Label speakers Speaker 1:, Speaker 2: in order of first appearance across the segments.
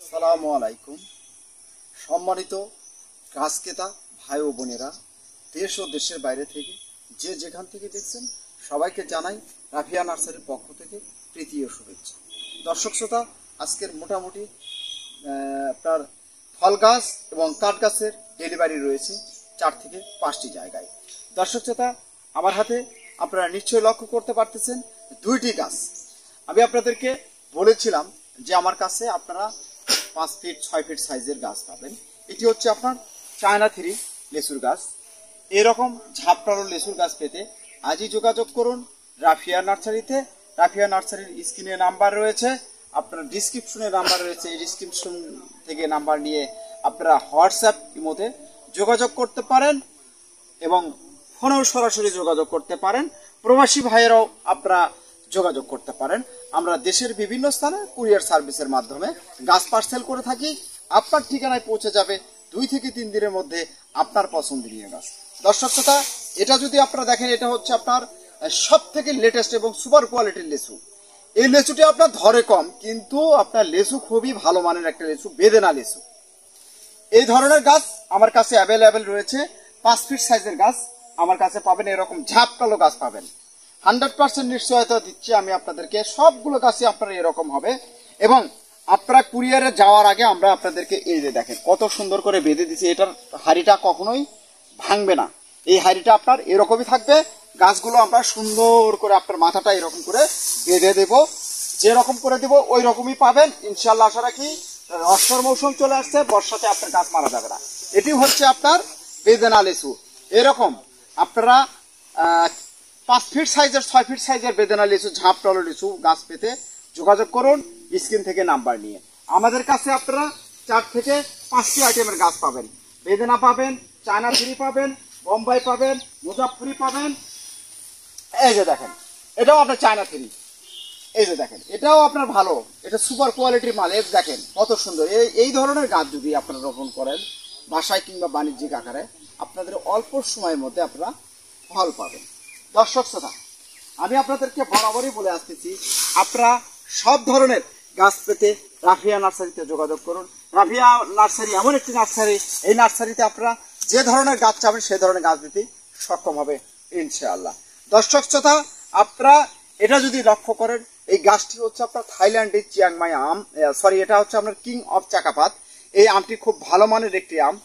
Speaker 1: আসসালামু আলাইকুম। সম্মানিত গাছ ক্রেতা ভাই ও বোনেরা, দেশ ও দেশের বাইরে থেকে যে যেখান থেকে দেখছেন সবাইকে জানাই রাফিয়া নার্সারির পক্ষ থেকে প্রীতি ও শুভেচ্ছা। দর্শক শ্রোতা, আজকের মোটামুটি আপনার ফল গাছ এবং কাঠ গাছের ডেলিভারি রয়েছে 4 থেকে 5টি জায়গায়। দর্শক শ্রোতা, আমার হাতে আপনারা নিশ্চয়ই লক্ষ্য করতে পারতেছেন 2টি গাছ। আমি আপনাদেরকে বলেছিলাম যে আমার কাছে আপনারা 5 ফিট 6 ফিট সাইজের গাছ পাবেন। এটি হচ্ছে আপনার চায়না 3 লেচুর গাছ। এরকম ঝাপটালো লেচুর গাছ পেতে আজই যোগাযোগ করুন রাফিয়া নার্সারিতে। রাফিয়া নার্সারির স্ক্রিনে নাম্বার রয়েছে, আপনার ডিসক্রিপশনে নাম্বার রয়েছে, এই ডিসক্রিপশন থেকে নাম্বার নিয়ে আপনারা হোয়াটসঅ্যাপ ইমোতে যোগাযোগ করতে পারেন এবং ফোনেও সরাসরি যোগাযোগ করতে পারেন। প্রবাসী ভাইয়েরাও আপনারা যোগাযোগ করতে পারেন। আমরা দেশের বিভিন্ন স্থানে কুরিয়ার সার্ভিসের মাধ্যমে গাছ পার্সেল করে থাকি। আপনার ঠিকানায় পৌঁছে যাবে 2 থেকে 3 দিনের মধ্যে আপনার পছন্দনীয় গাছ। দর্শক শ্রোতা, এটা যদি আপনারা দেখেন, এটা হচ্ছে আপনার সব থেকে লেটেস্ট এবং সুপার কোয়ালিটির লেচু। এই লেচুটি আপনার ধরে কম, কিন্তু আপনার লেচু খুবই ভালো মানের একটা লেচু, বেদেনা লেচু। এই ধরনের গাছ আমার কাছে অ্যাভেলেবেল রয়েছে। 5 ফিট সাইজের গাছ আমার কাছে পাবেন, এরকম ঝাপটালো গাছ পাবেন। 100% নিশ্চয়তা দিচ্ছি আমি আপনাদেরকে, সবগুলো গাছই আপনার এরকম হবে। এবং আপনারা কুরিয়ারে যাওয়ার আগে আমরা আপনাদেরকে এই যে দেখেন কত সুন্দর করে বেঁধে দিচ্ছি। এটার হাড়িটা কখনোই ভাঙবে না, এই হাড়িটা আপনার এরকমই থাকবে। গাছগুলো আমরা সুন্দর করে আপনার মাথাটা এরকম করে বেঁধে দেব, যেরকম করে দেব ওই রকমই পাবেন ইনশাল্লাহ। আশা রাখি বর্ষার মৌসুম চলে আসছে, বর্ষাতে আপনার গাছ মারা যাবে না। এটি হচ্ছে আপনার বেদেনা লেচু। এরকম আপনারা 5 ফিট সাইজের 6 ফিট সাইজের বেদেনা লিচু, ঝাপটালো লিচু গাছ পেতে যোগাযোগ করুন স্ক্রিন থেকে নাম্বার নিয়ে। আমাদের কাছে আপনারা 4 থেকে 5টি আইটেমের গাছ পাবেন। বেদেনা পাবেন, চায়না 3 পাবেন, বোম্বাই পাবেন, মুজাফফরি পাবেন। এই যে দেখেন, এটাও আপনার চায়না 3। এই যে দেখেন, এটাও আপনার ভালো, এটা সুপার কোয়ালিটির মাল। এই দেখেন কত সুন্দর। এই ধরনের গাছ যদি আপনারা রোপণ করেন বাসায় কিংবা বাণিজ্যিক আকারে, আপনাদের অল্প সময়ের মধ্যে আপনারা ফল পাবেন। দর্শক শ্রোতা, আমি আপনাদেরকে বরাবরই বলে আসতেছি, আপনারা সব ধরনের গাছ পেতে রাফিয়া নার্সারিতে যোগাযোগ করুন। রাফিয়া নার্সারি এমন একটি নার্সারি, এই নার্সারিতে আপনারা যে ধরনের গাছ চাবেন সে ধরনের গাছ দিতে সক্ষম হবে ইনশাআল্লাহ। দর্শক শ্রোতা, আপনারা এটা যদি লক্ষ্য করেন, এই গাছটি হচ্ছে আপনার থাইল্যান্ডের চিয়াংমাই আম, সরি এটা হচ্ছে আপনার কিং অফ চাকাপাত। এই আমটি খুব ভালো মানের একটি আম।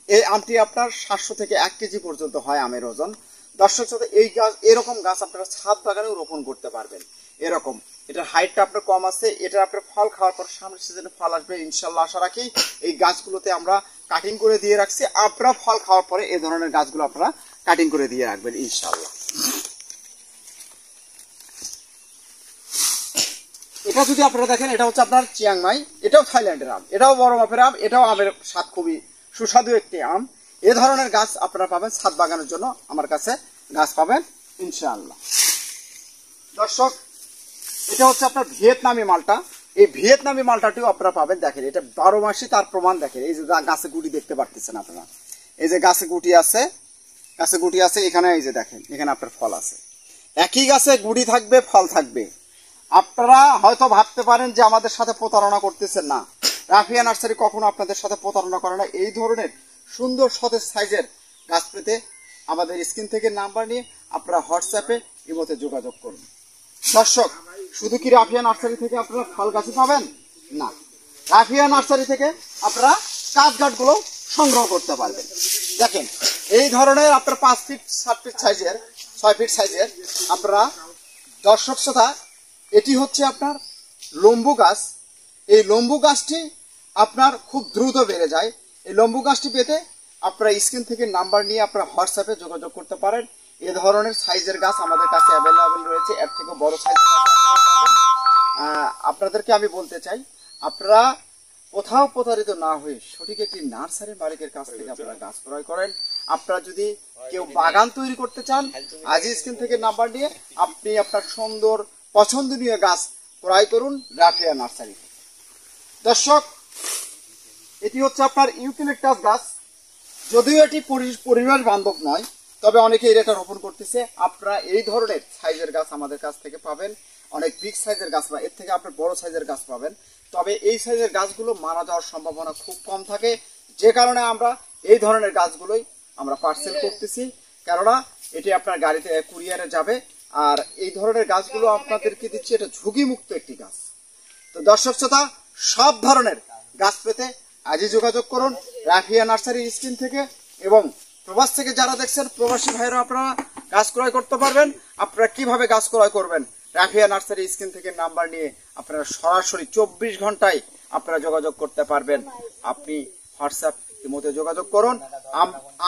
Speaker 1: এই আমটি আপনার 700 থেকে 1 কেজি পর্যন্ত হয় আমের ওজন। দর্শক শ্রোতা, এই গাছ এরকম গাছ আপনারা ছাদ বাগানেও রোপণ করতে পারবেন। এরকম এটার হাইটটা আপনার কম আছে, এটা আপনার ফল খাওয়ার পর সামনের সিজনে ফল আসবে ইনশাল্লাহ। আশা রাখি এই গাছগুলোতে আমরা কাটিং করে দিয়ে রাখছি, আপনারা ফল খাওয়ার পরে এই ধরনের গাছগুলো আপনারা কাটিং করে দিয়ে রাখবেন ইনশাল্লাহ। এটা যদি আপনারা দেখেন, এটা হচ্ছে আপনার চিয়াংমাই, এটাও থাইল্যান্ডের আম, এটাও বড় মাপের আম, এটাও আমের স্বাদ খুবই সুস্বাদু একটি আম। এ ধরনের গাছ আপনারা পাবেন ছাদ বাগানের জন্য, আমার কাছে গাছ পাবেন ইনশাআল্লাহ। দর্শক, এটা হচ্ছে আপনার ভিয়েতনামি মালটা। এই ভিয়েতনামি মালটাটিও আপনারা পাবেন। দেখেন, এটা 12 মাসই তার প্রমাণ। দেখেন এই যে গাছে গুটি দেখতে পারতেছেন আপনারা, এই যে গাছে গুটি আছে, গাছে গুটি আছে এখানে। এই যে দেখেন, এখানে আপনার ফল আছে। একই গাছে গুটি থাকবে, ফল থাকবে। আপনারা হয়তো ভাবতে পারেন যে আমাদের সাথে প্রতারণা করতেছেন, না, রাফিয়া নার্সারি কখনো আপনাদের সাথে প্রতারণা করে না। এই ধরনের সুন্দর সতেজ সাইজের গাছ পেতে আমাদের স্ক্রিন থেকে নাম্বার নিয়ে আপনারা হোয়াটসঅ্যাপে ইমোতে যোগাযোগ করুন। দর্শক, শুধু কি রাফিয়া নার্সারি থেকে আপনারা ফল গাছই পাবেন? না, রাফিয়া নার্সারি থেকে আপনারা কাঠগাছগুলো সংগ্রহ করতে পারবেন। দেখেন, এই ধরনের আপনার 5 ফিট 7 ফিট সাইজের 6 ফিট সাইজের আপনারা, দর্শক শ্রোতা, এটি হচ্ছে আপনার লম্বু গাছ। এই লম্বু গাছটি আপনার খুব দ্রুত বেড়ে যায়। এই লম্বু গাছটি পেতে আপনারা স্ক্রিন থেকে নাম্বার নিয়ে আপনারা হোয়াটসঅ্যাপে যোগাযোগ করতে পারেন। এ ধরনের সাইজের গাছ আমাদের কাছে অ্যাভেলেবেল রয়েছে, এর থেকে বড় সাইজের গাছ আপনাদেরকে আমি বলতে চাই, আপনারা কোথাও প্রতারিত না হয়ে সঠিক একটি নার্সারি মালিকের কাছ থেকে আপনারা গাছ ক্রয় করেন। আপনারা যদি কেউ বাগান তৈরি করতে চান, আজই স্ক্রিন থেকে নাম্বার নিয়ে আপনি আপনার সুন্দর পছন্দনীয় গাছ ক্রয় করুন রাফিয়া নার্সারি। দর্শক, এটি হচ্ছে আপনার ইউক্যালিপটাস গাছ। যদিও এটি পরিবেশ বান্ধব নয়, তবে অনেকে এটা রোপণ করতেছে। আপনারা এই ধরনের সাইজের গাছ আমাদের কাছ থেকে পাবেন। অনেক বিগ সাইজের গাছ পাবেন, এর থেকে আপনার বড় সাইজের গাছ পাবেন। তবে এই সাইজের গাছগুলো মারা যাওয়ার সম্ভাবনা খুব কম থাকে, যে কারণে আমরা এই ধরনের গাছগুলোই আমরা পার্সেল করতেছি, কেননা এটি আপনার গাড়িতে কুরিয়ারে যাবে। আর এই ধরনের গাছগুলো আপনাদেরকে দিচ্ছি, এটা ঝুঁকিমুক্ত একটি গাছ। তো দর্শক শ্রোতা, সব ধরনের গাছ পেতে আজই যোগাযোগ করুন রাফিয়া নার্সারি স্ক্রিন থেকে। এবং প্রবাস থেকে যারা দেখছেন, প্রবাসী ভাইরা আপনারা গাছ ক্রয় করতে পারবেন। আপনারা কিভাবে গাছ ক্রয় করবেন, রাফিয়া নার্সারি স্ক্রিন থেকে নাম্বার নিয়ে আপনারা সরাসরি 24 ঘন্টায় আপনারা যোগাযোগ করতে পারবেন। আপনি হোয়াটসঅ্যাপ মধ্যে যোগাযোগ করুন,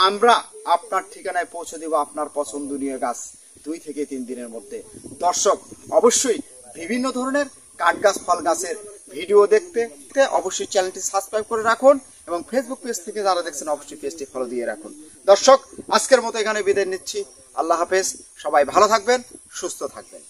Speaker 1: আমরা আপনার ঠিকানায় পৌঁছে দিব আপনার পছন্দনীয় গাছ 2 থেকে 3 দিনের মধ্যে। দর্শক, অবশ্যই বিভিন্ন ধরনের কাঠ গাছ, ফল গাছের ভিডিও দেখতে অবশ্যই চ্যানেলটি সাবস্ক্রাইব করে রাখুন, এবং ফেসবুক পেজ থেকে যারা দেখছেন অবশ্যই পেজটি ফলো দিয়ে রাখুন। দর্শক, আজকের মতো এখানে বিদায় নিচ্ছি। আল্লাহ হাফেজ। সবাই ভালো থাকবেন, সুস্থ থাকবেন।